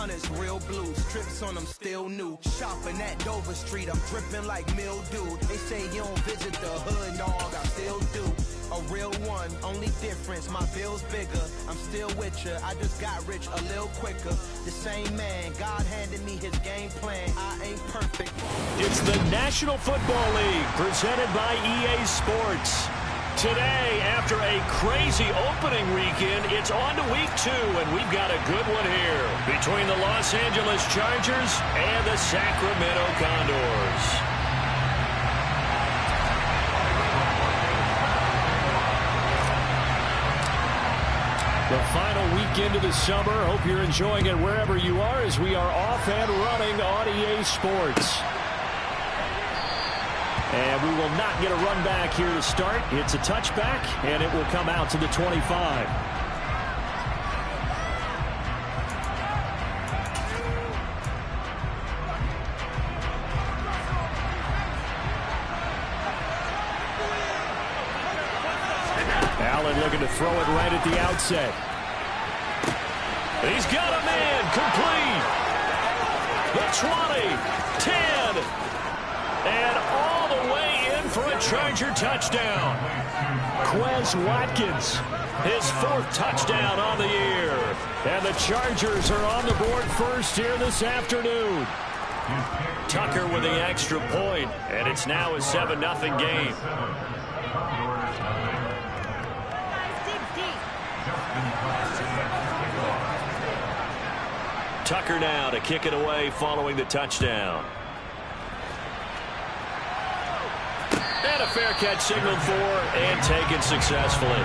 hundreds, real blues. Trips on them still new. Shopping at Dover Street, I'm dripping like mildew. They say you don't visit the hood, dog, I still do. A real one, only difference, my bill's bigger. I'm still with ya, I just got rich a little quicker. The same man, God handed me his game plan. I ain't perfect. It's the National Football League presented by EA Sports. Today, after a crazy opening weekend, it's on to week 2, and we've got a good one here between the Los Angeles Chargers and the Sacramento Condors. The final weekend of the summer. Hope you're enjoying it wherever you are as we are off and running on EA Sports. And we will not get a run back here to start. It's a touchback, and it will come out to the 25. Allen looking to throw it right at the outset. He's got a man complete. The 20, 10, and all the way in for a Charger touchdown. Quez Watkins, his 4th touchdown on the year. And the Chargers are on the board first here this afternoon. Tucker with the extra point, and it's now a 7-0 game. Tucker now to kick it away following the touchdown. And a fair catch signaled for and taken successfully.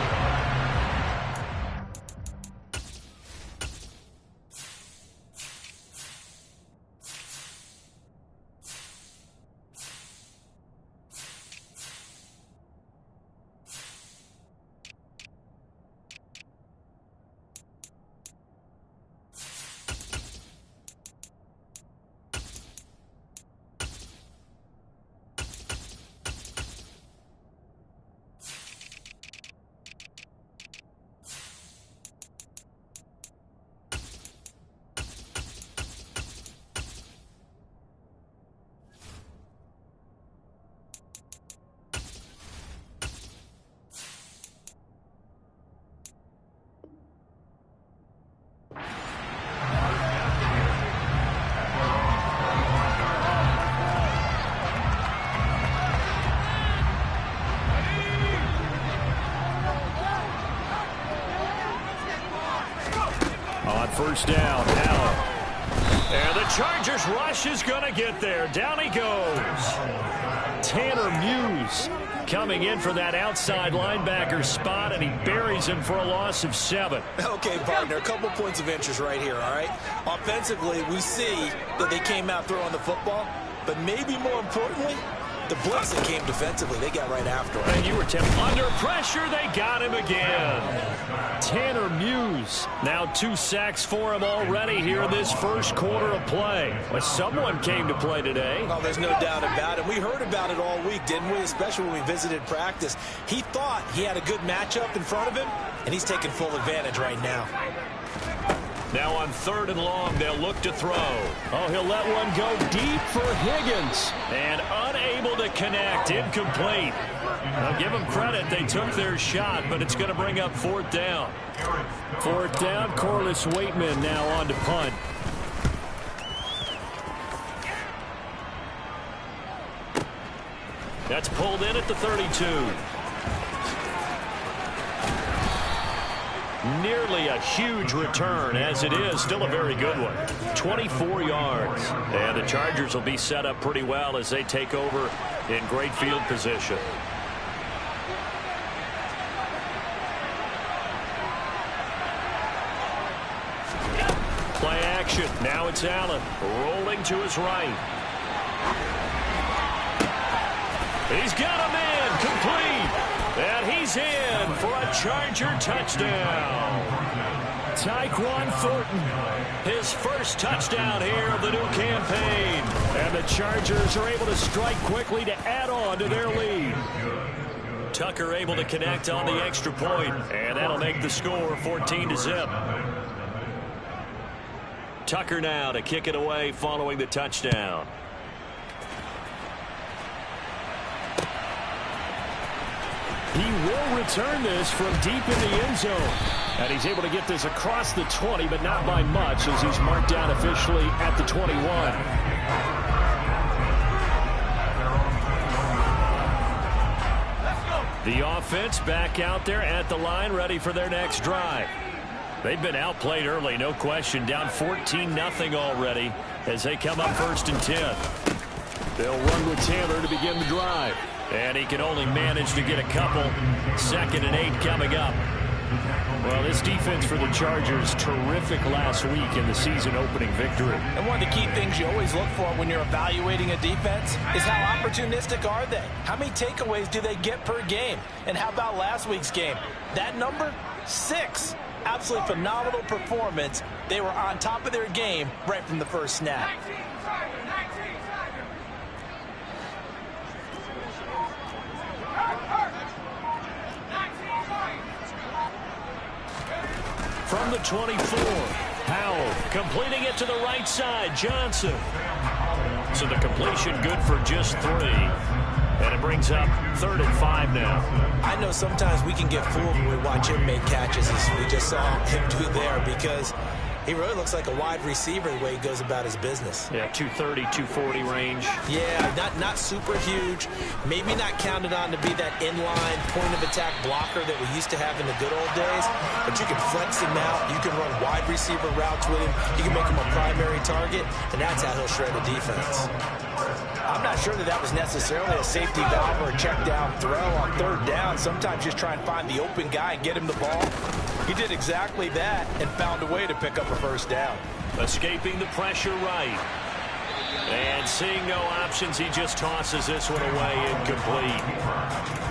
First down, Allen. And the Chargers rush is going to get there. Down he goes. Tanner Muse coming in for that outside linebacker spot, and he buries him for a loss of 7. Okay, partner, a couple points of interest right here, all right? Offensively, we see that they came out throwing the football, but maybe more importantly, the blitz that came defensively, they got right after him. And you were under pressure, they got him again. Tanner Muse, now 2 sacks for him already here in this first quarter of play. Well, someone came to play today. Well, there's no doubt about it. We heard about it all week, didn't we? Especially when we visited practice. He thought he had a good matchup in front of him, and he's taking full advantage right now. Now on 3rd and long, they'll look to throw. Oh, he'll let one go deep for Higgins. And unable to connect, incomplete. Now give them credit, they took their shot, but it's going to bring up 4th down. 4th down, Corliss Waitman now on to punt. That's pulled in at the 32. Nearly a huge return, as it is still a very good one. 24 yards. And the Chargers will be set up pretty well as they take over in great field position. Play action. Now it's Allen rolling to his right. He's got a man complete. And he's in for a Charger touchdown. Tyquan Thornton, his first touchdown here of the new campaign. And the Chargers are able to strike quickly to add on to their lead. Tucker able to connect on the extra point, and that'll make the score 14-0. Tucker now to kick it away following the touchdown. He will return this from deep in the end zone. And he's able to get this across the 20, but not by much, as he's marked down officially at the 21. The offense back out there at the line, ready for their next drive. They've been outplayed early, no question. Down 14-0 already as they come up 1st and 10. They'll run with Taylor to begin the drive. And he can only manage to get a couple. 2nd and 8 coming up. Well, this defense for the Chargers, terrific last week in the season-opening victory. And one of the key things you always look for when you're evaluating a defense is how opportunistic are they? How many takeaways do they get per game? And how about last week's game? That number? 6. Absolutely phenomenal performance. They were on top of their game right from the first snap. From the 24, Powell completing it to the right side. Johnson. So the completion good for just 3. And it brings up 3rd and 5 now. I know sometimes we can get fooled when we watch him make catches, as we just saw him do there, because he really looks like a wide receiver the way he goes about his business. Yeah, 230, 240 range. Yeah, not super huge. Maybe not counted on to be that inline point-of-attack blocker that we used to have in the good old days. But you can flex him out. You can run wide receiver routes with him. You can make him a primary target, and that's how he'll shred the defense. I'm not sure that was necessarily a safety valve or a check down throw on 3rd down. Sometimes just try and find the open guy and get him the ball. He did exactly that and found a way to pick up a 1st down. Escaping the pressure right. And seeing no options, he just tosses this one away, incomplete.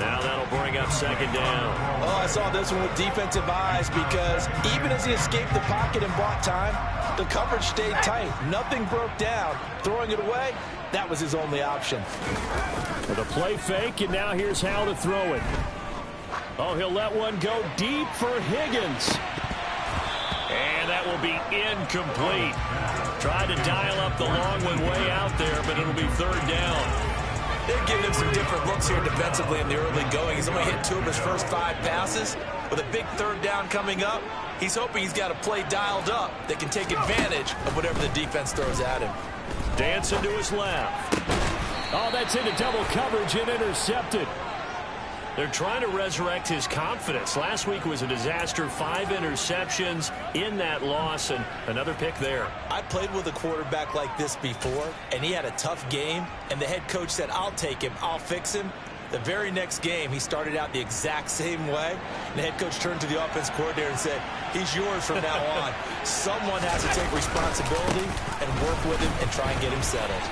Now that'll bring up 2nd down. Oh, I saw this one with defensive eyes, because even as he escaped the pocket and bought time, the coverage stayed tight. Nothing broke down. Throwing it away, that was his only option. With a play fake, and now here's how to throw it. Oh, he'll let one go deep for Higgins. And that will be incomplete. Tried to dial up the long one way out there, but it'll be 3rd down. They're giving him some different looks here defensively in the early going. He's only hit 2 of his first 5 passes. With a big 3rd down coming up, he's hoping he's got a play dialed up that can take advantage of whatever the defense throws at him. Dancing to his left. Oh, that's into double coverage and intercepted. They're trying to resurrect his confidence. Last week was a disaster. 5 interceptions in that loss, and another pick there. I played with a quarterback like this before, and he had a tough game, and the head coach said, I'll take him, I'll fix him. The very next game, he started out the exact same way. And the head coach turned to the offense coordinator and said, he's yours from now on. Someone has to take responsibility and work with him and try and get him settled.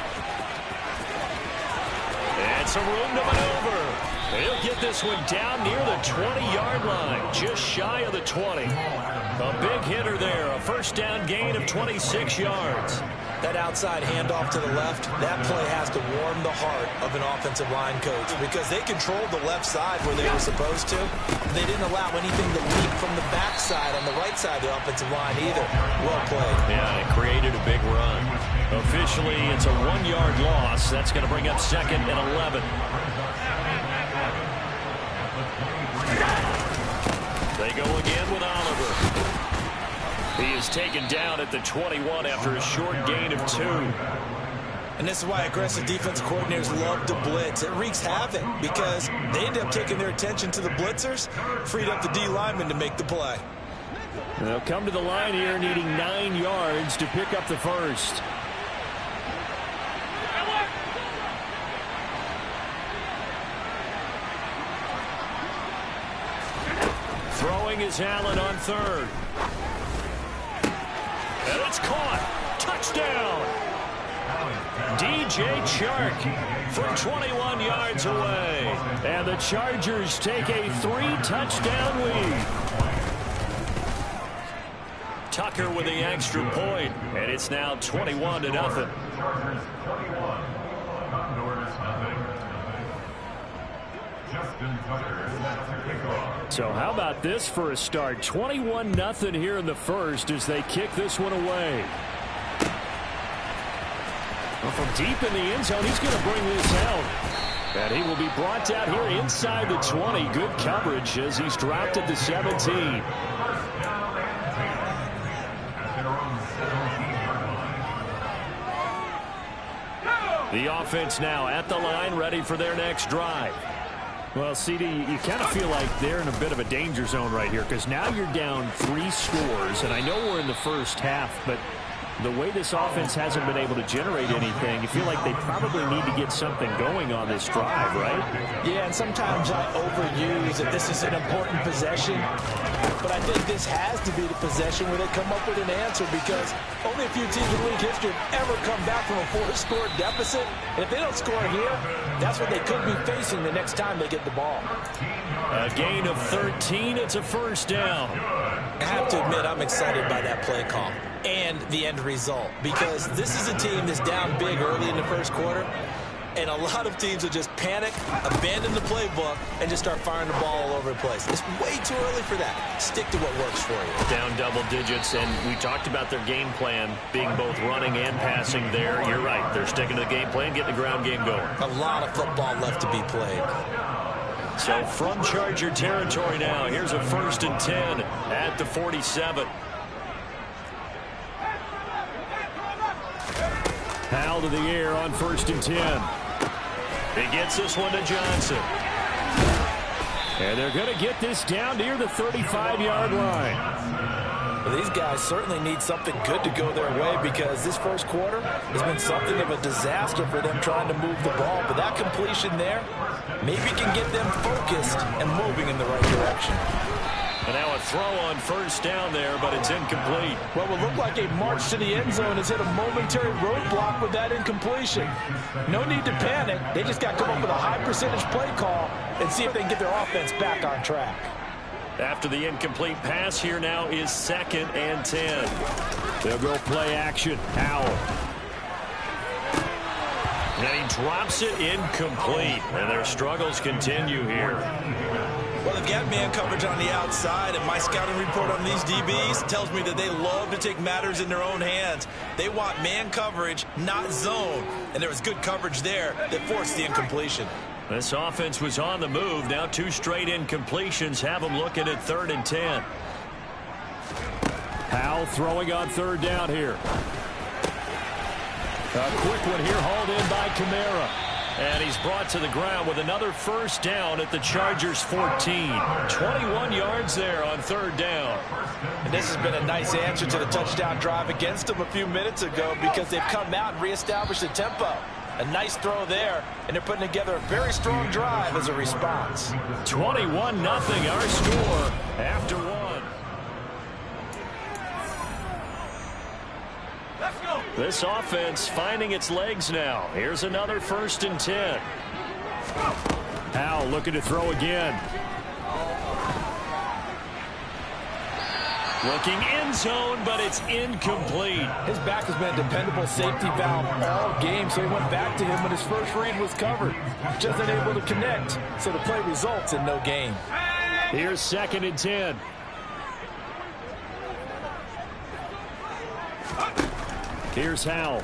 And some room to maneuver. He'll get this one down near the 20-yard line, just shy of the 20. A big hitter there, a 1st down gain of 26 yards. That outside handoff to the left, that play has to warm the heart of an offensive line coach, because they controlled the left side where they were supposed to. They didn't allow anything to leak from the backside on the right side of the offensive line either. Well played. Yeah, it created a big run. Officially, it's a 1-yard loss. That's going to bring up 2nd and 11. They go again with Oliver. He is taken down at the 21 after a short gain of 2. And this is why aggressive defensive coordinators love to blitz. It wreaks havoc because they end up taking their attention to the blitzers, freed up the D lineman to make the play. They'll come to the line here needing 9 yards to pick up the 1st. Throwing is Allen on 3rd. And it's caught. Touchdown. DJ Chark from 21 yards away. And the Chargers take a 3-touchdown lead. Tucker with the extra point, and it's now 21-0. Condors 21, Condors nothing. Justin Tucker set to kick off. So how about this for a start? 21-0 here in the 1st as they kick this one away. From deep in the end zone, he's going to bring this out. And he will be brought down here inside the 20. Good coverage as he's dropped at the 17. The offense now at the line, ready for their next drive. Well, CD, you kind of feel like they're in a bit of a danger zone right here because now you're down 3 scores, and I know we're in the first half, but the way this offense hasn't been able to generate anything, you feel like they probably need to get something going on this drive, right? Yeah, and sometimes I overuse that this is an important possession, but I think this has to be the possession where they come up with an answer because only a few teams in league history have ever come back from a 4-score deficit. And if they don't score here, that's what they could be facing the next time they get the ball. A gain of 13. It's a first down. I have to admit, I'm excited by that play call and the end result because this is a team that's down big early in the first quarter, and a lot of teams will just panic, abandon the playbook, and just start firing the ball all over the place. It's way too early for that. Stick to what works for you. Down double digits, and we talked about their game plan being both running and passing there. You're right. They're sticking to the game plan, getting the ground game going. A lot of football left to be played. So from Charger territory now, here's a 1st and 10 at the 47. Powell to the air on 1st and 10. He gets this one to Johnson. And they're going to get this down near the 35-yard line. Well, these guys certainly need something good to go their way because this first quarter has been something of a disaster for them trying to move the ball. But that completion there maybe can get them focused and moving in the right direction. And now a throw on 1st down there, but it's incomplete. What will look like a march to the end zone has hit a momentary roadblock with that incompletion. No need to panic. They just got to come up with a high percentage play call and see if they can get their offense back on track. After the incomplete pass, here now is 2nd and 10. They'll go play action. Powell. And he drops it incomplete. And their struggles continue here. Well, they've got man coverage on the outside, and my scouting report on these DBs tells me that they love to take matters in their own hands. They want man coverage, not zone. And there was good coverage there that forced the incompletion. This offense was on the move. Now 2 straight incompletions have them looking at 3rd and 10. Powell throwing on 3rd down here. A quick one here hauled in by Kamara. And he's brought to the ground with another 1st down at the Chargers 14. 21 yards there on 3rd down. And this has been a nice answer to the touchdown drive against them a few minutes ago because they've come out and reestablished the tempo. A nice throw there, and they're putting together a very strong drive as a response. 21-0 our score after 1. This offense finding its legs now. Here's another 1st and 10. Powell looking to throw again. Looking end zone, but it's incomplete. His back has been a dependable safety valve all game, so he went back to him when his first read was covered. Just unable to connect, so the play results in no gain. Here's 2nd and 10. Here's Howell.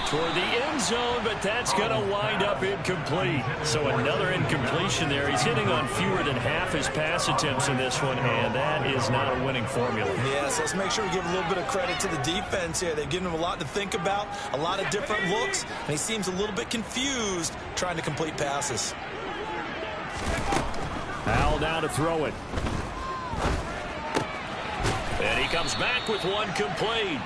Toward the end zone, but that's going to wind up incomplete. So another incompletion there. He's hitting on fewer than half his pass attempts in this one, and that is not a winning formula. Yes, let's make sure we give a little bit of credit to the defense here. They've given him a lot to think about, a lot of different looks, and he seems a little bit confused trying to complete passes. Howell down to throw it. And he comes back with one complete.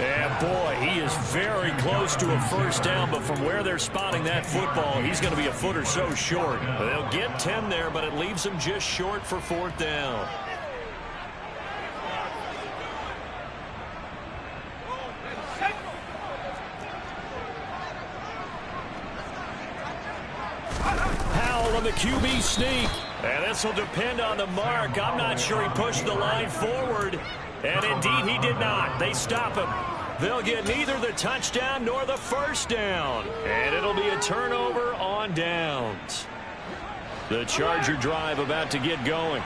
And boy, he is very close to a 1st down, but from where they're spotting that football, he's going to be a foot or so short. They'll get 10 there, but it leaves him just short for 4th down. Howell on the QB sneak. And this will depend on the mark. I'm not sure he pushed the line forward. And indeed he did not. They stop him. They'll get neither the touchdown nor the 1st down. And it'll be a turnover on downs. The Charger drive about to get going.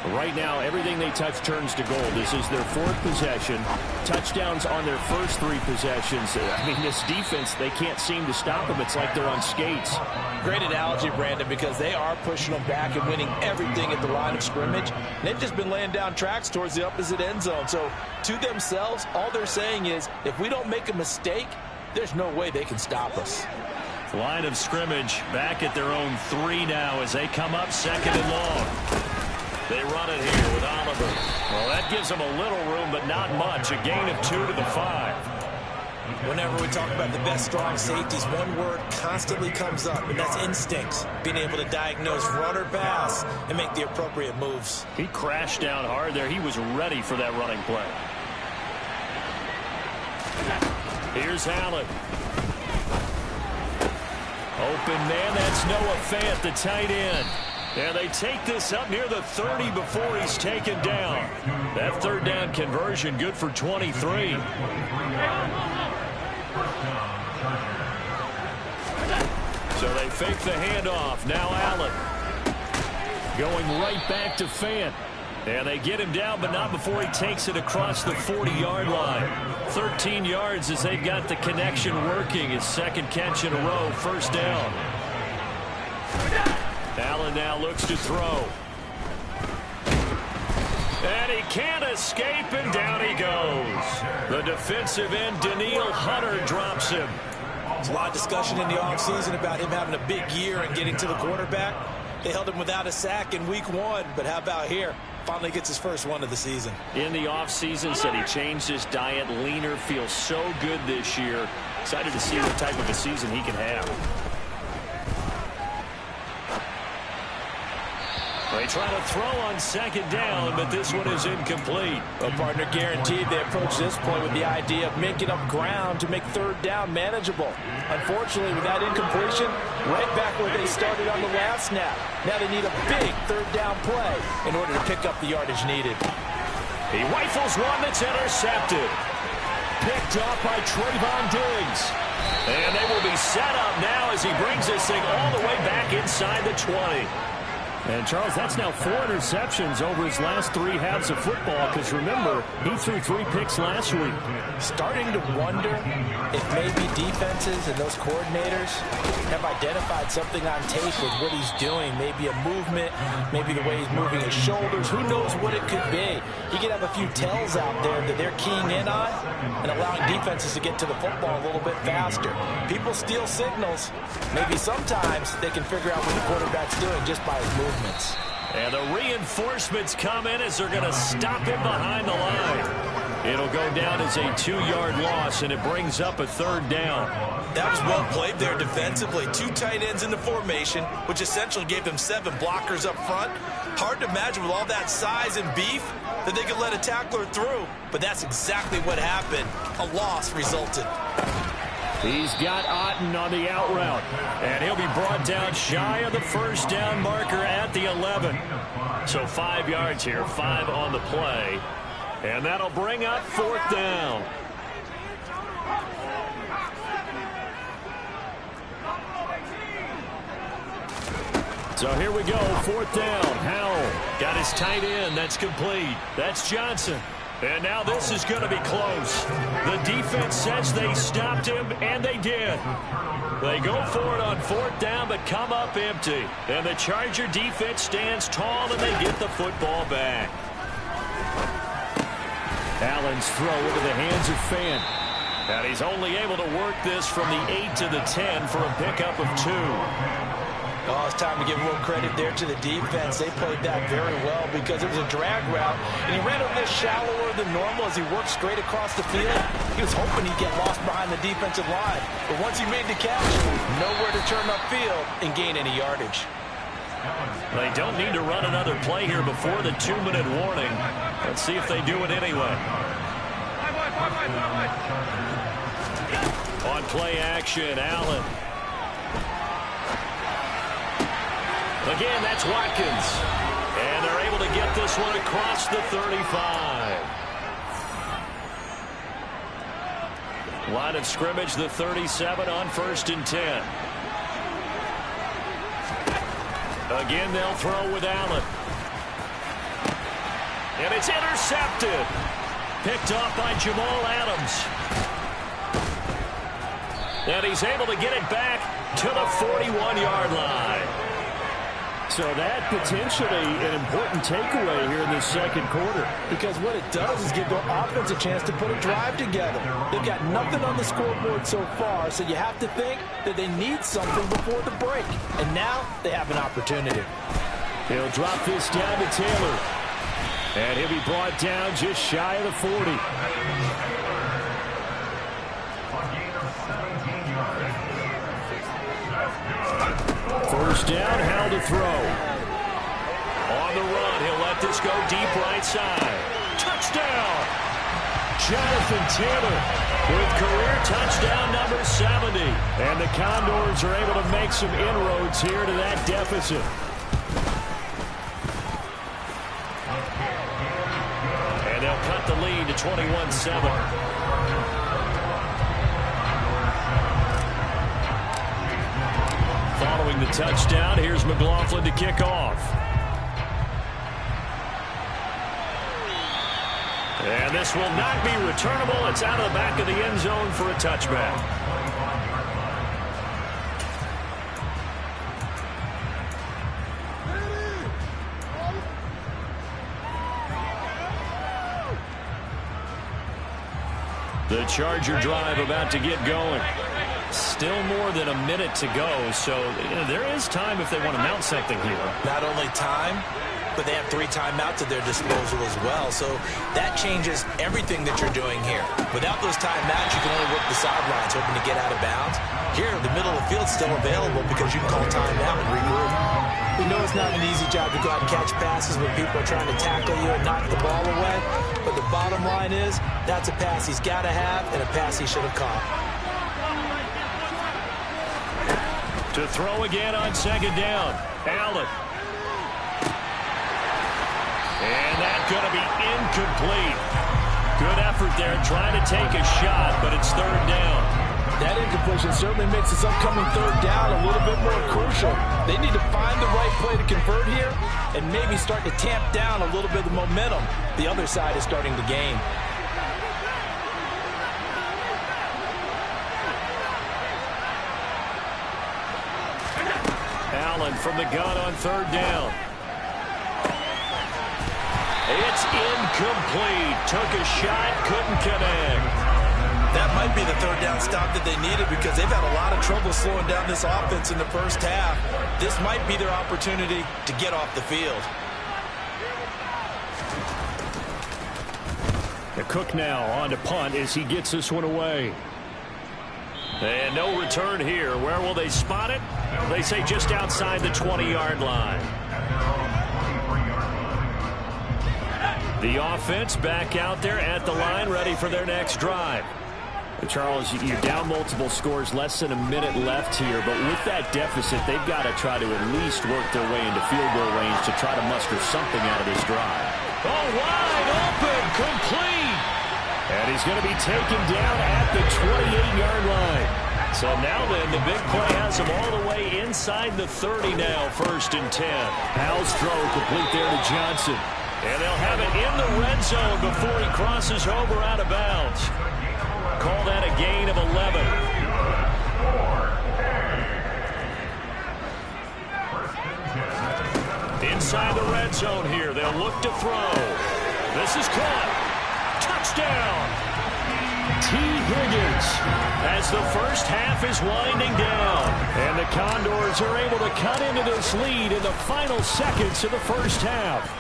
Right now, everything they touch turns to gold. This is their 4th possession. Touchdowns on their first 3 possessions. I mean, this defense, they can't seem to stop them. It's like they're on skates. Great analogy, Brandon, because they are pushing them back and winning everything at the line of scrimmage. And they've just been laying down tracks towards the opposite end zone. So to themselves, all they're saying is, if we don't make a mistake, there's no way they can stop us. Line of scrimmage back at their own 3 now as they come up 2nd and long. They run it here with Oliver. Well, that gives them a little room, but not much. A gain of 2 to the 5. Whenever we talk about the best strong safeties, one word constantly comes up, and that's instinct. Being able to diagnose run or pass and make the appropriate moves. He crashed down hard there. He was ready for that running play. Here's Allen. Open man, that's Noah Fant, the tight end. And they take this up near the 30 before he's taken down. That 3rd down conversion good for 23. So they fake the handoff. Now Allen. Going right back to Fant. And they get him down, but not before he takes it across the 40-yard line. 13 yards as they've got the connection working. His 2nd catch in a row, 1st down. Allen now looks to throw. And he can't escape, and down he goes. The defensive end, Danielle Hunter, drops him. There's a lot of discussion in the offseason about him having a big year and getting to the quarterback. They held him without a sack in week 1, but how about here? Finally gets his first one of the season. In the offseason, said he changed his diet, leaner, feels so good this year. Excited to see what type of a season he can have. They try to throw on 2nd down, but this one is incomplete. Well, partner, guaranteed they approach this play with the idea of making up ground to make 3rd down manageable. Unfortunately, with that incompletion, right back where they started on the last snap. Now they need a big 3rd down play in order to pick up the yardage needed. He rifles one that's intercepted. Picked off by Trayvon Diggs. And they will be set up now as he brings this thing all the way back inside the 20. And, Charles, that's now 4 interceptions over his last 3 halves of football, because, remember, he threw 3 picks last week. Starting to wonder if maybe defenses and those coordinators have identified something on tape with what he's doing. Maybe a movement, maybe the way he's moving his shoulders. Who knows what it could be? He could have a few tells out there that they're keying in on and allowing defenses to get to the football a little bit faster. People steal signals. Maybe sometimes they can figure out what the quarterback's doing just by his movement. And the reinforcements come in as they're going to stop him behind the line. It'll go down as a 2-yard loss, and it brings up a 3rd down. That was well played there defensively. 2 tight ends in the formation, which essentially gave them 7 blockers up front. Hard to imagine with all that size and beef that they could let a tackler through, but that's exactly what happened. A loss resulted. He's got Otten on the out route, and he'll be brought down shy of the 1st down marker at the 11. So 5 yards here, 5 on the play, and that'll bring up 4th down. So here we go, 4th down. Howell got his tight end. That's complete. That's Johnson. And now this is going to be close. The defense says they stopped him, and they did. They go for it on 4th down, but come up empty. And the Charger defense stands tall, and they get the football back. Allen's throw into the hands of Fant. And he's only able to work this from the 8 to the 10 for a pickup of 2. Oh, it's time to give a little credit there to the defense. They played that very well because it was a drag route, and he ran a little shallower than normal as he worked straight across the field. He was hoping he'd get lost behind the defensive line, but once he made the catch, nowhere to turn upfield and gain any yardage. They don't need to run another play here before the 2-minute warning. Let's see if they do it anyway. On play action, Allen. Again, that's Watkins. And they're able to get this one across the 35. Line of scrimmage, the 37 on 1st and 10. Again, they'll throw with Allen. And it's intercepted. Picked off by Jamal Adams. And he's able to get it back to the 41-yard line. So that potentially an important takeaway here in the second quarter. Because what it does is give their offense a chance to put a drive together. They've got nothing on the scoreboard so far, so you have to think that they need something before the break. And now they have an opportunity. He'll drop this down to Taylor. And he'll be brought down just shy of the 40. First down, how to throw. On the run, he'll let this go deep right side. Touchdown! Jonathan Taylor With career touchdown number 70. And the Condors are able to make some inroads here to that deficit. And they'll cut the lead to 21-7. Following the touchdown, here's McLaughlin to kick off. And this will not be returnable. It's out of the back of the end zone for a touchback. The Charger drive about to get going. Still more than a minute to go, so there is time if they want to mount something here. Not only time, but they have 3 timeouts at their disposal as well, so that changes everything that you're doing here. Without those timeouts, you can only work the sidelines, hoping to get out of bounds. Here, the middle of the field is still available because you can call timeout and regroup. We know it's not an easy job to go out and catch passes when people are trying to tackle you and knock the ball away, but the bottom line is that's a pass he's got to have and a pass he should have caught. To throw again on second down. Allen. And that's going to be incomplete. Good effort there trying to take a shot, but it's third down. That incompletion certainly makes this upcoming third down a little bit more crucial. They need to find the right play to convert here and maybe start to tamp down a little bit of the momentum the other side is starting to gain. Allen from the gun on third down. It's incomplete. Took a shot, couldn't connect. That might be the third down stop that they needed because they've had a lot of trouble slowing down this offense in the first half. This might be their opportunity to get off the field. The Cook now on to punt as he gets this one away. And no return here. Where will they spot it? They say just outside the 20-yard line. The offense back out there at the line, ready for their next drive. Charles, you're down multiple scores, less than a minute left here, but with that deficit, they've got to try to at least work their way into field goal range to try to muster something out of this drive. Oh, wide open, complete. And he's going to be taken down at the 28-yard line. So now then, the big play has him all the way inside the 30 now, 1st and 10. Powell's throw complete there to Johnson. And they'll have it in the red zone before he crosses over out of bounds. Call that a gain of 11. Inside the red zone here. They'll look to throw. This is caught. Touchdown. T. Higgins. As the first half is winding down. And the Condors are able to cut into this lead in the final seconds of the first half.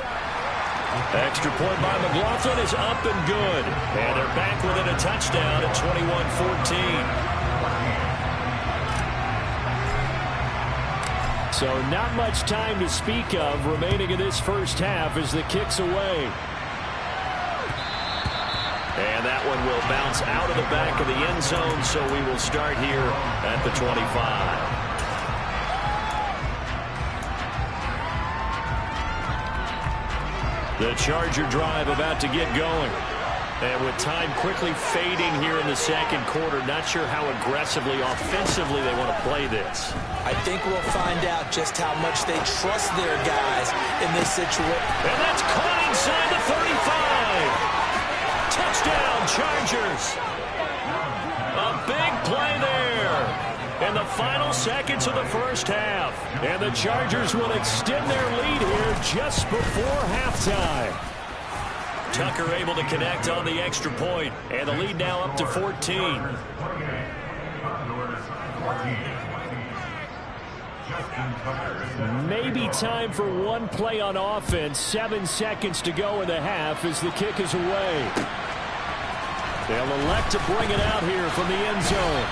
Extra point by McLaughlin is up and good. And they're back within a touchdown at 21-14. So not much time to speak of remaining in this first half as the kick's away. And that one will bounce out of the back of the end zone, so we will start here at the 25. The Charger drive about to get going. And with time quickly fading here in the second quarter, not sure how aggressively, offensively they want to play this. I think we'll find out just how much they trust their guys in this situation. And that's caught inside the 35. Touchdown, Chargers. A big play there in the final seconds of the first half. And the Chargers will extend their lead here just before halftime. Tucker able to connect on the extra point, and the lead now up to 14. Maybe time for one play on offense. 7 seconds to go in the half as the kick is away. They'll elect to bring it out here from the end zone.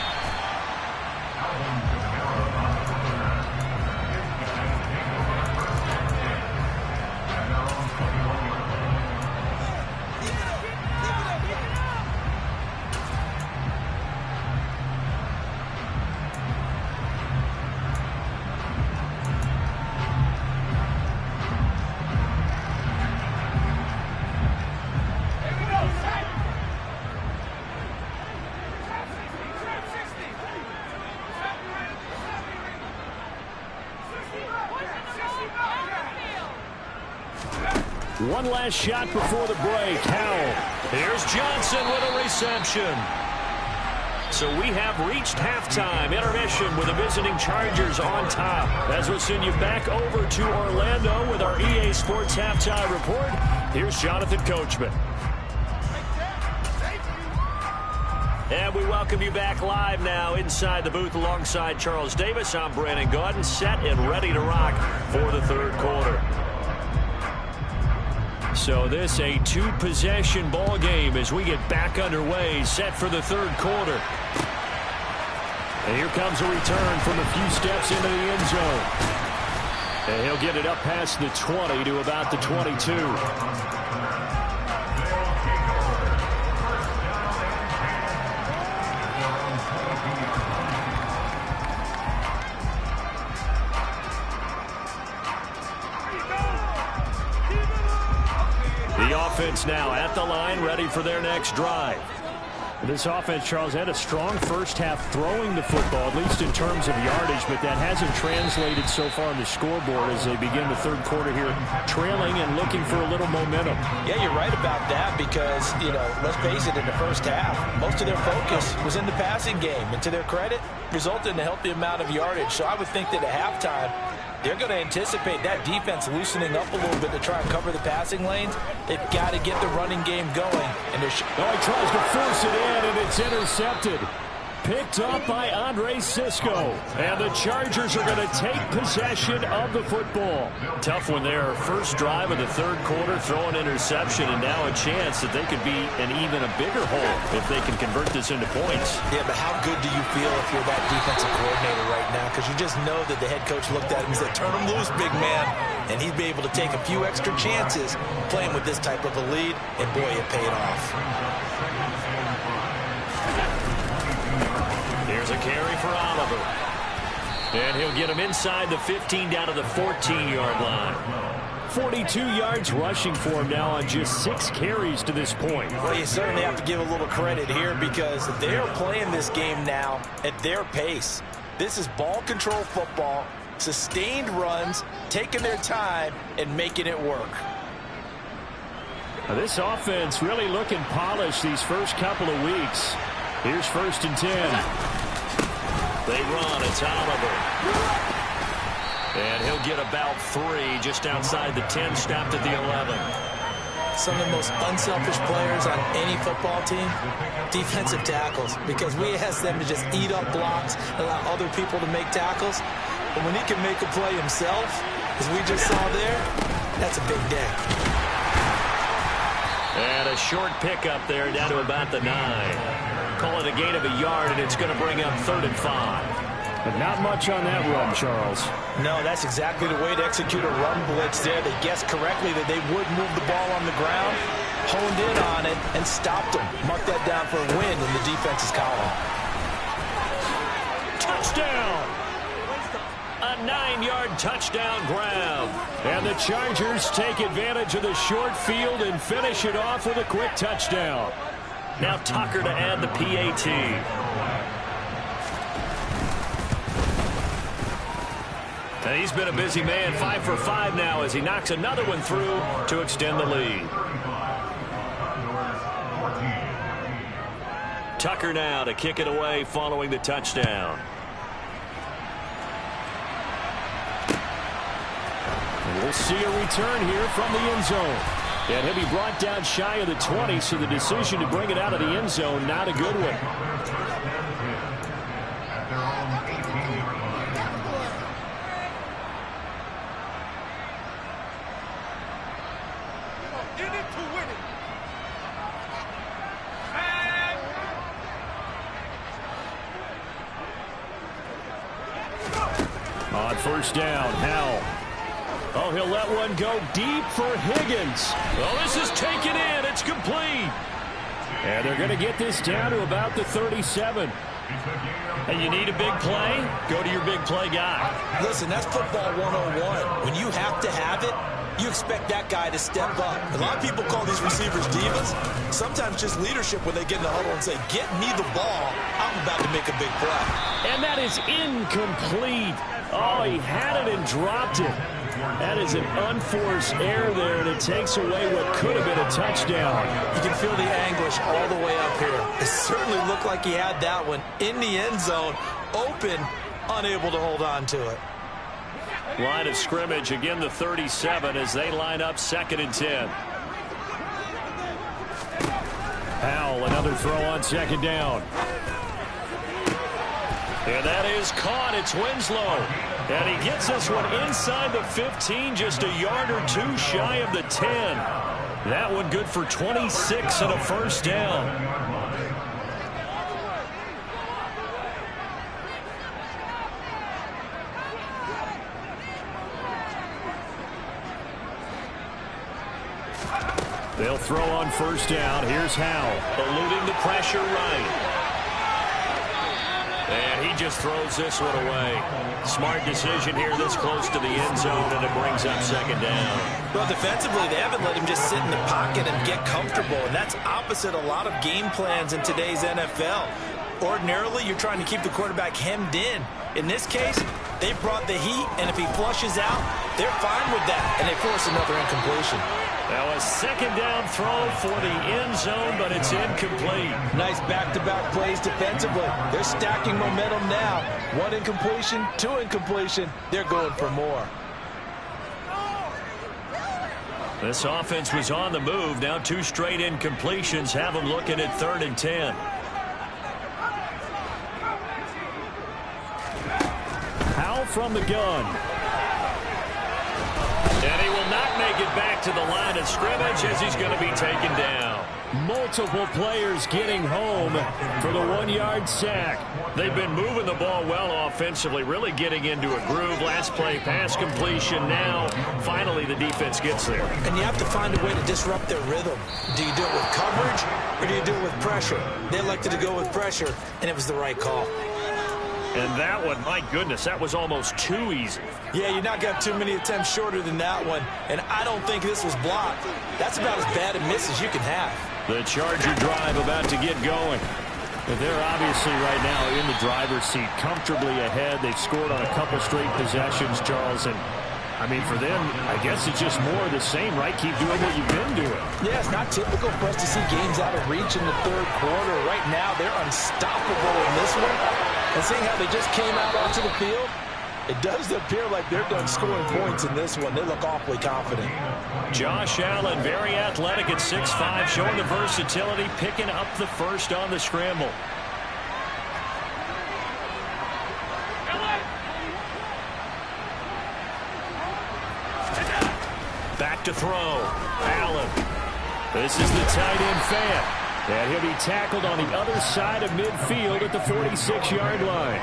One last shot before the break. Howell. Here's Johnson with a reception. So we have reached halftime. Intermission with the visiting Chargers on top. As we'll send you back over to Orlando with our EA Sports Halftime Report. Here's Jonathan Coachman. And we welcome you back live now inside the booth alongside Charles Davis. I'm Brandon Gaudin, set and ready to rock for the third quarter. So this a two-possession ball game as we get back underway, set for the third quarter. And here comes a return from a few steps into the end zone. And he'll get it up past the 20 to about the 22. Offense now at the line, ready for their next drive. This offense, Charles, had a strong first half throwing the football, at least in terms of yardage, but that hasn't translated so far on the scoreboard as they begin the third quarter here, trailing and looking for a little momentum. Yeah, you're right about that because, let's face it, in the first half, most of their focus was in the passing game, and to their credit, resulted in a healthy amount of yardage. So I would think that at halftime, they're going to anticipate that defense loosening up a little bit to try and cover the passing lanes. They've got to get the running game going. And he tries to force it in, and it's intercepted. Picked up by Andre Sisco. And the Chargers are going to take possession of the football. Tough one there. First drive of the third quarter, throw an interception, and now a chance that they could be in even a bigger hole if they can convert this into points. Yeah, but how good do you feel if you're that defensive coordinator right now? Because you just know that the head coach looked at him and said, turn him loose, big man. And he'd be able to take a few extra chances playing with this type of a lead, and boy, it paid off. Here's a carry for Oliver. And he'll get him inside the 15 down to the 14-yard line. 42 yards rushing for him now on just 6 carries to this point. Well, you certainly have to give a little credit here because they're playing this game now at their pace. This is ball control football, sustained runs, taking their time, and making it work. Now, this offense really looking polished these first couple of weeks. Here's 1st and 10. They run. It's Oliver. And he'll get about 3 just outside the 10, stopped at the 11. Some of the most unselfish players on any football team, defensive tackles, because we ask them to just eat up blocks, allow other people to make tackles. But when he can make a play himself, as we just saw there, that's a big day. And a short pickup there down to about the 9. Call it a gain of a yard, and it's going to bring up 3rd and 5. But not much on that run, Charles. No, that's exactly the way to execute a run blitz there. They guessed correctly that they would move the ball on the ground, honed in on it, and stopped them. Mark that down for a win in the defense's column. Touchdown! A 9-yard touchdown grab. And the Chargers take advantage of the short field and finish it off with a quick touchdown. Now Tucker to add the PAT. And he's been a busy man, 5 for 5 now as he knocks another one through to extend the lead. Tucker now to kick it away following the touchdown. And we'll see a return here from the end zone. And he'll be brought down shy of the 20, so the decision to bring it out of the end zone, not a good one. On first down, Howell. Oh, he'll let one go deep for Higgins. Well, this is taken in. It's complete. And they're going to get this down to about the 37. And you need a big play? Go to your big play guy. Listen, that's football 101. When you have to have it, you expect that guy to step up. A lot of people call these receivers divas. Sometimes just leadership when they get in the huddle and say, get me the ball. I'm about to make a big play. And that is incomplete. Oh, he had it and dropped it. That is an unforced error there, and it takes away what could have been a touchdown. You can feel the anguish all the way up here. It certainly looked like he had that one in the end zone, open, unable to hold on to it. Line of scrimmage, again the 37 as they line up 2nd and 10. Howell, another throw on 2nd down. And that is caught. It's Winslow. And he gets this one inside the 15, just a yard or two shy of the 10. That one good for 26 and a first down. They'll throw on first down. Here's Howell. Eluding the pressure right. And he just throws this one away. Smart decision here this close to the end zone, and it brings up 2nd down. Well, defensively, they haven't let him just sit in the pocket and get comfortable, and that's opposite a lot of game plans in today's NFL. Ordinarily, you're trying to keep the quarterback hemmed in. In this case, they brought the heat, and if he flushes out, they're fine with that, and they force another incompletion. Now a 2nd down throw for the end zone, but it's incomplete. Nice back-to-back plays defensively. They're stacking momentum now. 1 incompletion, 2 incompletion. They're going for more. This offense was on the move. Now 2 straight incompletions have them looking at 3rd and 10. Howell from the gun. And he will not make it back to the line of scrimmage as he's going to be taken down. Multiple players getting home for the 1-yard sack. They've been moving the ball well offensively, really getting into a groove. Last play, pass completion. Now, finally, the defense gets there. And you have to find a way to disrupt their rhythm. Do you do it with coverage or do you do it with pressure? They elected to go with pressure, and it was the right call. And that one, my goodness, that was almost too easy. Yeah, you're not got too many attempts shorter than that one, and I don't think this was blocked. That's about as bad a miss as you can have. The Charger drive about to get going. They're obviously right now in the driver's seat, comfortably ahead. They've scored on a couple straight possessions, Charles, and I mean, for them, I guess it's just more of the same, right? Keep doing what you've been doing. Yeah, it's not typical for us to see games out of reach in the 3rd quarter. Right now, they're unstoppable in this one. And seeing how they just came out onto the field, it does appear like they're done scoring points in this one. They look awfully confident. Josh Allen, very athletic at 6'5", showing the versatility, picking up the first on the scramble. Back to throw. Allen. This is the tight end fan. And he'll be tackled on the other side of midfield at the 46-yard line.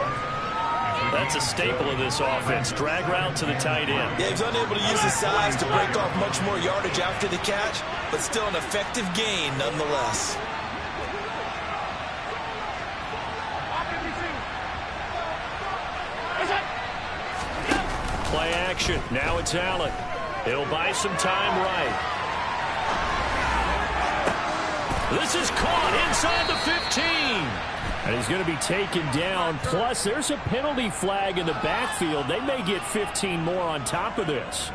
That's a staple of this offense. Drag route to the tight end. Yeah, he's unable to use his size to break off much more yardage after the catch, but still an effective gain nonetheless. Play action. Now it's Allen. He'll buy some time right. This is caught inside the 15. And he's going to be taken down. Plus, there's a penalty flag in the backfield. They may get 15 more on top of this.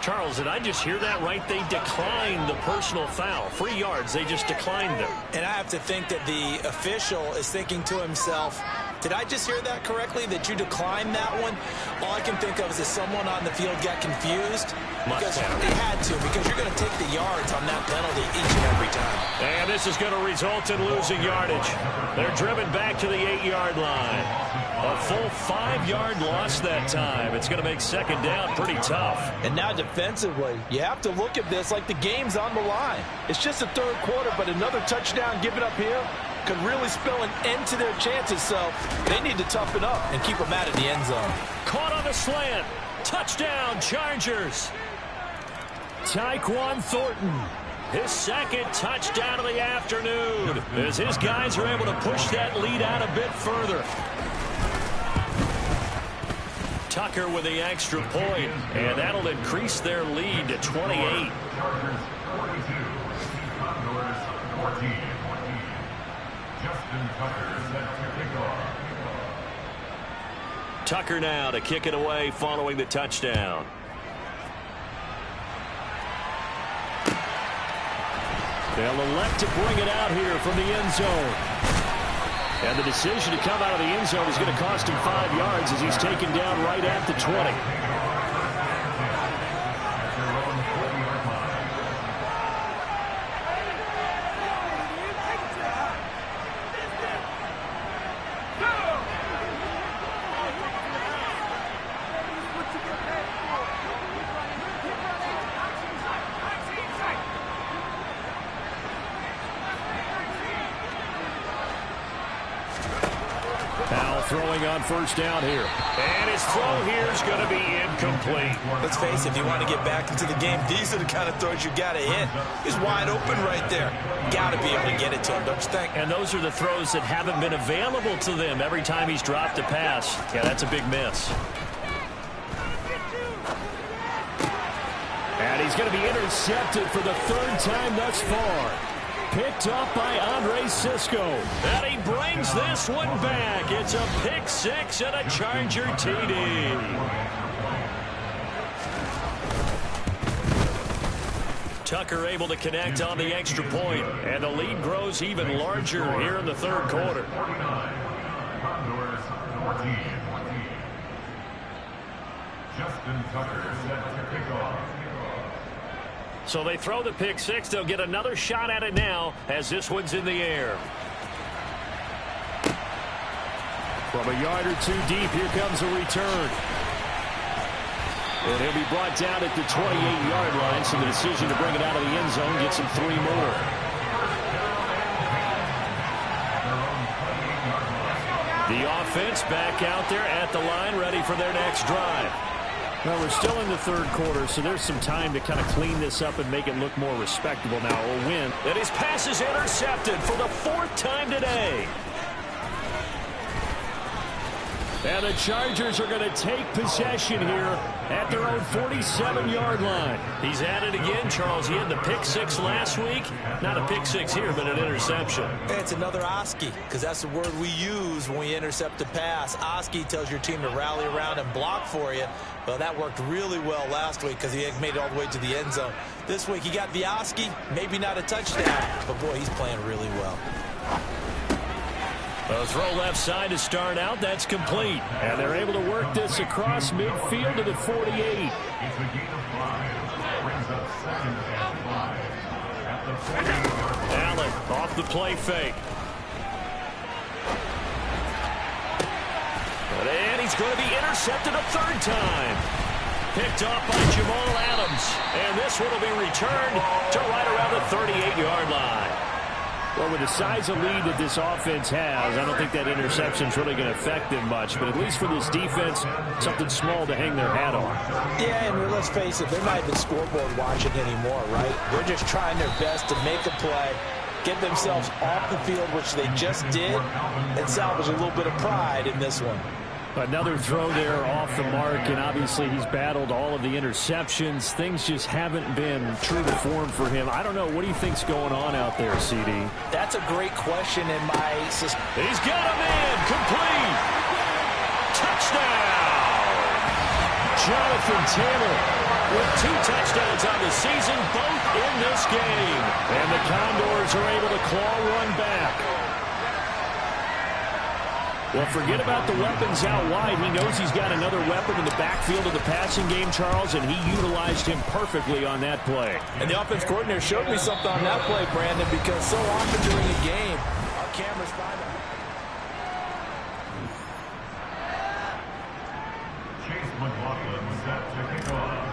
Charles, did I just hear that right? They declined the personal foul. 3 yards, they just declined them. And I have to think that the official is thinking to himself, did I just hear that correctly, that you declined that one? All I can think of is that someone on the field got confused. Because they had to, because you're going to take the yards on that penalty each and every time. And this is going to result in losing yardage. They're driven back to the 8-yard line. A full 5-yard loss that time. It's going to make second down pretty tough. And now defensively, you have to look at this like the game's on the line. It's just the third quarter, but another touchdown given up here could really spell an end to their chances, so they need to toughen up and keep them out of the end zone. Caught on a slant. Touchdown, Chargers. Tyquan Thornton, His second touchdown of the afternoon as his guys are able to push that lead out a bit further. Tucker with the extra point, and that'll increase their lead to 28. Chargers 42, Condors 14. Justin Tucker set to kick off. Tucker now to kick it away following the touchdown. They'll elect to bring it out here from the end zone. And the decision to come out of the end zone is going to cost him 5 yards as he's taken down right at the 20. Throwing on first down here. And his throw here is going to be incomplete. Let's face it, if you want to get back into the game, these are the kind of throws you got to hit. He's wide open right there. Got to be able to get it to him, don't you think? And those are the throws that haven't been available to them every time he's dropped a pass. Yeah, that's a big miss. And he's going to be intercepted for the third time thus far. Picked up by Andre Sisco. And he brings this one back. It's a pick six and a Charger TD. Tucker able to connect on the extra point, and the lead grows even larger here in the third quarter. 49, Condors 14. Justin Tucker set to kick off. So they throw the pick six. They'll get another shot at it now as this one's in the air. From a yard or two deep, here comes a return. And he'll be brought down at the 28-yard line, so the decision to bring it out of the end zone gets him 3 more. The offense back out there at the line, ready for their next drive. Well, we're still in the third quarter, so there's some time to kind of clean this up and make it look more respectable now. A win. And his pass is intercepted for the 4th time today. And the Chargers are going to take possession here at their own 47-yard line. He's at it again, Charles. He had the pick six last week. Not a pick six here, but an interception. It's another Oski, because that's the word we use when we intercept a pass. Oski tells your team to rally around and block for you. Well, that worked really well last week because he had made it all the way to the end zone. This week he got the Oski, maybe not a touchdown, but boy, he's playing really well. A throw left side to start out. That's complete. And they're able to work this across midfield to the 48. It's a gain of 5. Brings up 2nd and 5. At the 40-yard line. Allen off the play fake. And he's going to be intercepted a 3rd time. Picked off by Jamal Adams. And this one will be returned to right around the 38-yard line. Well, with the size of lead that this offense has, I don't think that interception's really going to affect them much. But at least for this defense, something small to hang their hat on. Yeah, and let's face it, they're not even scoreboard watching anymore, right? They're just trying their best to make a play, get themselves off the field, which they just did, and salvage a little bit of pride in this one. Another throw there off the mark, and obviously he's battled all of the interceptions. Things just haven't been true to form for him. I don't know. What do you think's going on out there, CD? That's a great question in my system. He's got a man. Complete. Touchdown. Jonathan Taylor with 2 touchdowns on the season, both in this game. And the Condors are able to claw one back. Well, forget about the weapons out wide. He knows he's got another weapon in the backfield of the passing game, Charles, and he utilized him perfectly on that play. And the offense coordinator showed me something on that play, Brandon, because so often during a game, our cameras find them. Chase McLaughlin set to kick off.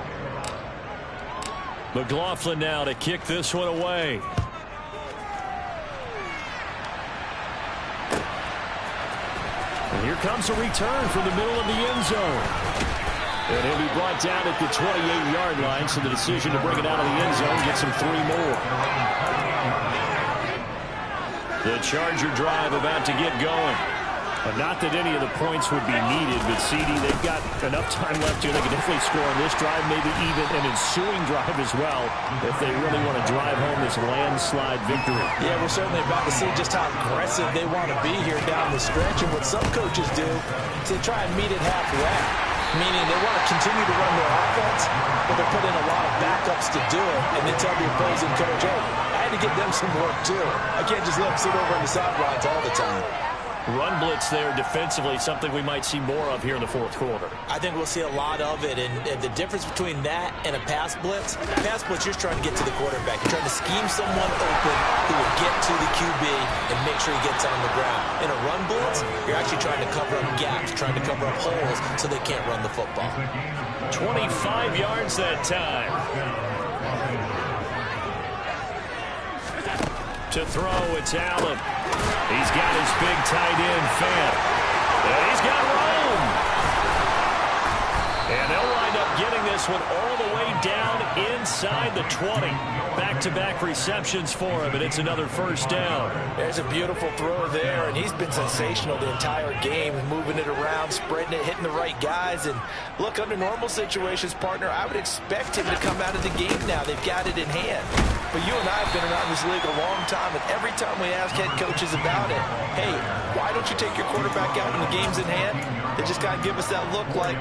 McLaughlin now to kick this one away. And here comes a return from the middle of the end zone. And he'll be brought down at the 28-yard line, so the decision to bring it out of the end zone gets him 3 more. The Charger drive about to get going. Not that any of the points would be needed, but CD, they've got enough time left here. They can definitely score on this drive, maybe even an ensuing drive as well, if they really want to drive home this landslide victory. Yeah, we're certainly about to see just how aggressive they want to be here down the stretch. And what some coaches do is they try and meet it halfway, meaning they want to continue to run their offense, but they're putting a lot of backups to do it, and then tell the opposing coach, hey, I had to give them some work too. I can't just let them sit over on the sidelines all the time. Run blitz there defensively, something we might see more of here in the fourth quarter. I think we'll see a lot of it, and the difference between that and a pass blitz, you're just trying to get to the quarterback. You're trying to scheme someone open who will get to the QB and make sure he gets on the ground. In a run blitz, you're actually trying to cover up gaps, trying to cover up holes so they can't run the football. 25 yards that time. To throw, it's Allen. He's got his big tight end, Fant. And he's got Rome. And they'll wind up getting this one all the way down inside the 20. Back-to-back receptions for him, and it's another first down. There's a beautiful throw there, and he's been sensational the entire game, moving it around, spreading it, hitting the right guys. And look, under normal situations, partner, I would expect him to come out of the game now. They've got it in hand. But you and I have been around this league a long time, and every time we ask head coaches about it, hey, why don't you take your quarterback out when the game's in hand? They just kind of give us that look like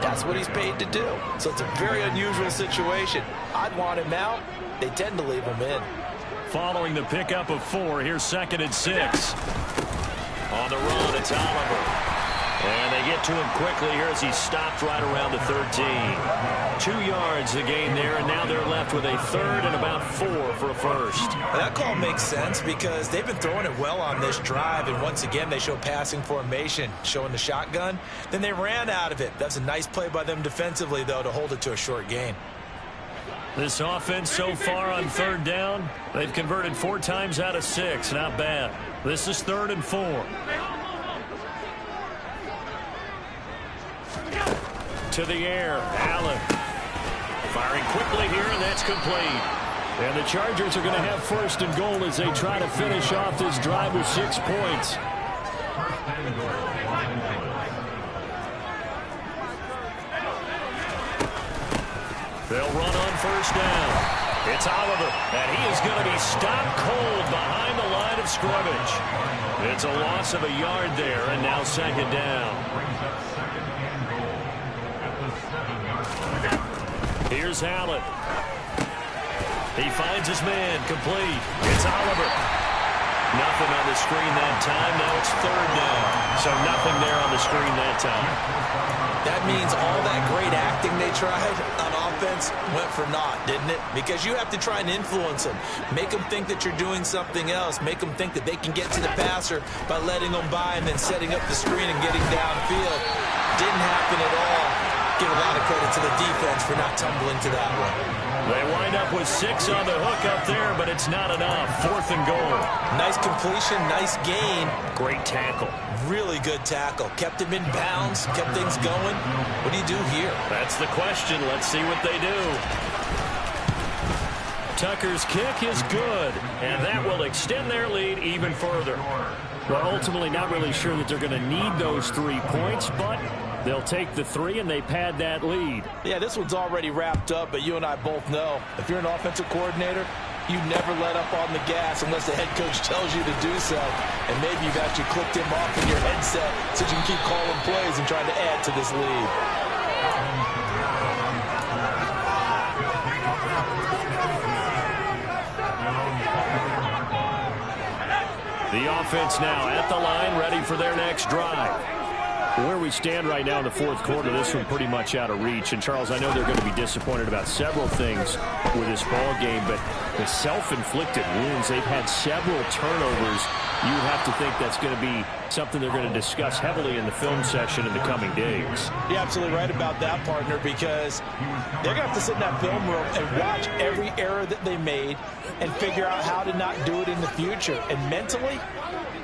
that's what he's paid to do. So it's a very unusual situation. I'd want him out. They tend to leave him in. Following the pickup of 4, here's 2nd and 6. On the run, it's Oliver. And they get to him quickly here as he stopped right around the 13. 2 yards the gain there, and now they're left with a 3rd and about 4 for a first. Well, that call makes sense because they've been throwing it well on this drive, and once again they show passing formation, showing the shotgun. Then they ran out of it. That's a nice play by them defensively, though, to hold it to a short gain. This offense so far on 3rd down, they've converted 4 times out of 6. Not bad. This is 3rd and 4. To the air, Allen. Firing quickly here, and that's complete. And the Chargers are going to have 1st and goal as they try to finish off this drive with 6 points. They'll run on 1st down. It's Oliver, and he is going to be stopped cold behind the line of scrimmage. It's a loss of a yard there, and now 2nd down. Here's Allen. He finds his man, complete. It's Oliver. Nothing on the screen that time. Now it's 3rd down. So nothing there on the screen that time. That means all that great acting they tried on offense went for naught, didn't it? Because you have to try and influence them. Make them think that you're doing something else. Make them think that they can get to the passer by letting them by and then setting up the screen and getting downfield. Didn't happen at all. Give a lot of credit to the defense for not tumbling to that one. They wind up with 6 on the hook up there, but it's not enough. 4th and goal. Nice completion, nice gain. Great tackle. Really good tackle. Kept him in bounds, kept things going. What do you do here? That's the question. Let's see what they do. Tucker's kick is good, and that will extend their lead even further. Well, ultimately not really sure that they're going to need those 3 points, but they'll take the 3 and they pad that lead. Yeah, this one's already wrapped up, but you and I both know if you're an offensive coordinator, you never let up on the gas unless the head coach tells you to do so. And maybe you've actually clicked him off in your headset so you can keep calling plays and trying to add to this lead. The offense now at the line, ready for their next drive. Where we stand right now in the fourth quarter, this one pretty much out of reach. And, Charles, I know they're going to be disappointed about several things with this ball game, but the self-inflicted wounds, they've had several turnovers. You would have to think that's going to be something they're going to discuss heavily in the film session in the coming days. You're absolutely right about that, partner, because they're going to have to sit in that film room and watch every error that they made and figure out how to not do it in the future. And mentally,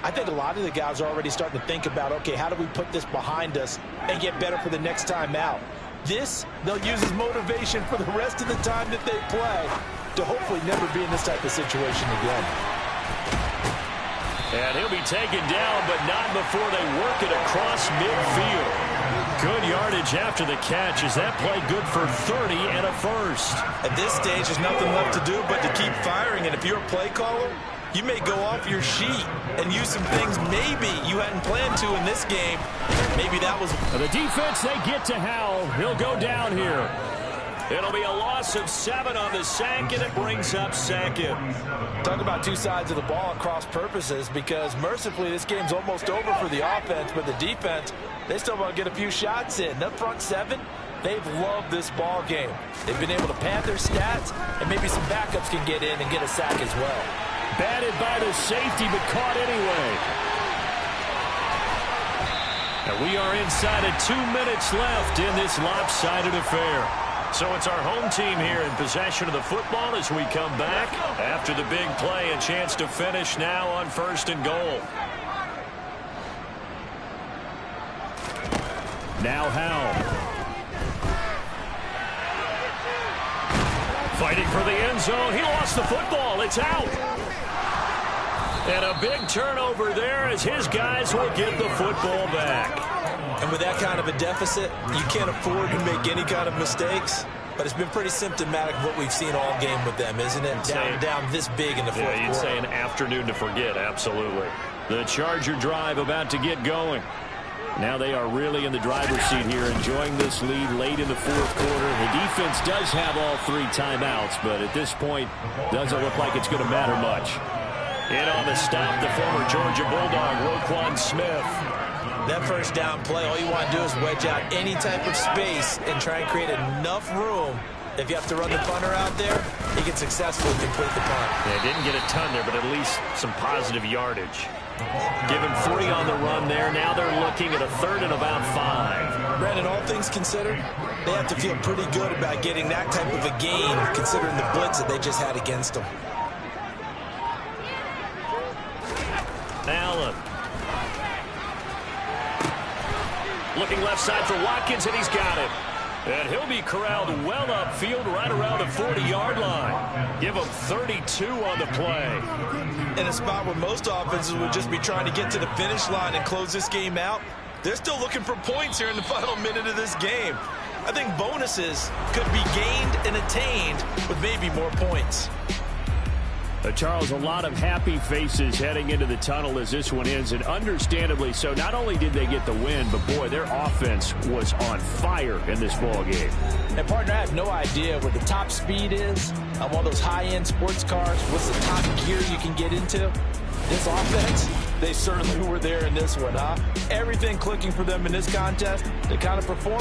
I think a lot of the guys are already starting to think about, okay, how do we put this behind us and get better for the next time out? This, they'll use as motivation for the rest of the time that they play to hopefully never be in this type of situation again. And he'll be taken down, but not before they work it across midfield. Good yardage after the catch. Is that play good for 30 and a first? At this stage, there's nothing left to do but to keep firing. And if you're a play caller, you may go off your sheet and use some things maybe you hadn't planned to in this game. Maybe that was... The defense, they get to Howell. He'll go down here. It'll be a loss of 7 on the sack, and it brings up second. Talk about two sides of the ball at cross purposes, because mercifully this game's almost over for the offense, but the defense, they still want to get a few shots in. That front 7, they've loved this ball game. They've been able to pad their stats, and maybe some backups can get in and get a sack as well. Batted by the safety, but caught anyway. And we are inside of 2 minutes left in this lopsided affair. So it's our home team here in possession of the football as we come back after the big play. A chance to finish now on 1st and goal. Now Howell. Fighting for the end zone. He lost the football. It's out. And a big turnover there as his guys will get the football back. And with that kind of a deficit, you can't afford to make any kind of mistakes. But it's been pretty symptomatic of what we've seen all game with them, isn't it? Down this big in the fourth quarter. You'd say an afternoon to forget, absolutely. The Charger drive about to get going. Now they are really in the driver's seat here, enjoying this lead late in the fourth quarter. The defense does have all 3 timeouts, but at this point, doesn't look like it's going to matter much. In on the stop, the former Georgia Bulldog, Roquan Smith. That first down play, all you want to do is wedge out any type of space and try and create enough room. If you have to run the punter out there, he can successfully complete the punt. Yeah, didn't get a ton there, but at least some positive yardage. Give him 3 on the run there. Now they're looking at a 3rd and about 5. Brandon, all things considered, they have to feel pretty good about getting that type of a gain, considering the blitz that they just had against them. Allen. Looking left side for Watkins, and he's got it. And he'll be corralled well upfield right around the 40-yard line. Give him 32 on the play. In a spot where most offenses would just be trying to get to the finish line and close this game out, they're still looking for points here in the final minute of this game. I think bonuses could be gained and attained with maybe more points. Charles, a lot of happy faces heading into the tunnel as this one ends, and understandably so. Not only did they get the win, but boy, their offense was on fire in this ball game. And partner, I have no idea where the top speed is on one of those high-end sports cars. What's the top gear you can get into? This offense, they certainly were there in this one, huh? Everything clicking for them in this contest. They kind of performed.